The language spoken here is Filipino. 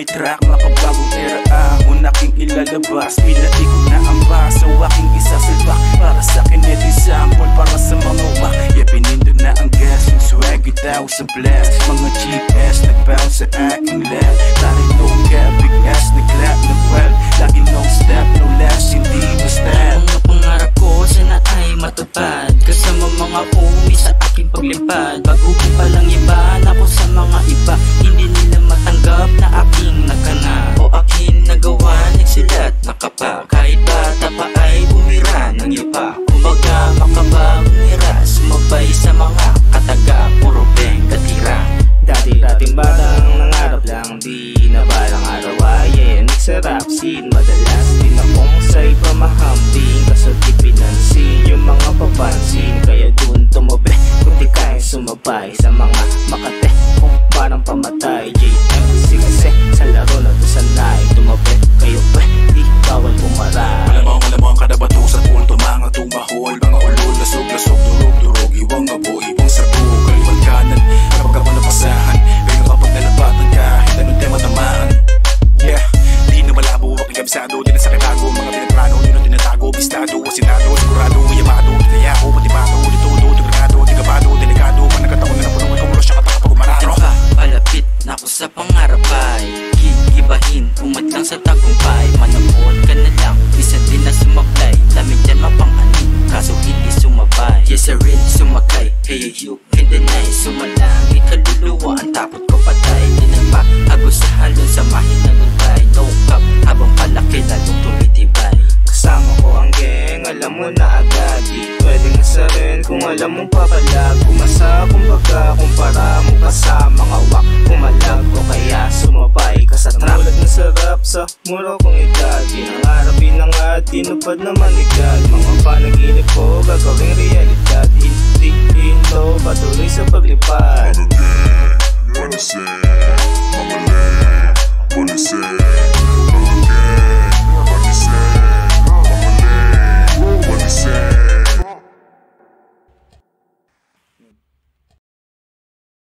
may track, makabagong era ahon aking ilalabas. Pinaikot na ang basa, aking isasalpak. Para sa akin ay sample, para sa mga wak. Yeah, pinindog na ang gas, yung swag itaw sa blast. Mga GPS nagbounce sa aking lab. Tarik no cap, big ass nag-clap, nag-well. Lagi no step, no last, hindi basta. Mga pangarap ko sana ay matupad, kasama mga umi sa aking paglipad. Bago ko palang iban ako sa mga iba, hindi nila matanggap na aking nakana o aking nagawa, nagsilat, nakapa. Kahit bata pa ay bumira ng iba, kumbaga makabagong era, sumabay sa mga kataga, puro beng katira. Dati-dating batang nangarap lang, di na balang araw ay nagsarap scene. Madalas din akong sa'y pamahambing, kaso di pinansin yung mga papansin. Kaya dun tumabi, kung di kaya sumabay sa mga makate, kung parang pamatay. JMC kasi sa laro na to sanay tumabi. Kayo ba, di bawal umaray. Malamang kada bato sa pulto, mga tumahol, mga ulol, lasog-lasog, durog-durog, iwang abo, ibang sabog, kaliwag kanan, kapag ako napasahan, kaya kapag nalapatan kahit anong tema tamaan. Yeah, di na malabo, aking kabisado, di na sa kitago, mga pinagplano, di na tinatago, bistado, asinado, sigurado, yamado, itayako, matibado, ditudo, tugrado, tigabado, delikado, panagkataon na napunong, kumulos siya katakapag umararo. Palapit na ako sa pangarap ay gigibahin, umat lang sa tagumpay. Manood ka na lang, isa din na sumablay. Dami dyan mapang-anin, kaso hindi sumabay. Yes I rin sumakay, hey you can deny. Sumalangit kaluluwa, ang takot ko patay. Di nagpa, agos sa halon, samahin ng goodbye. No cap, habang palaki lalong tumitibay. Kasama ko ang gang, alam mo na agad. Di pwedeng asarin kung alam mong papalag. Kumasa kumbaga, kumpara mo pa sa mga wak. Pumalag o kaya sumabay ka sa trap. Mulat na sarap sa muro kong edad, pinangarap pinangad, tinupad naman igad. Mga panaginip ko gagawing realidad, hindi hinto patuloy sa paglipad. You wanna say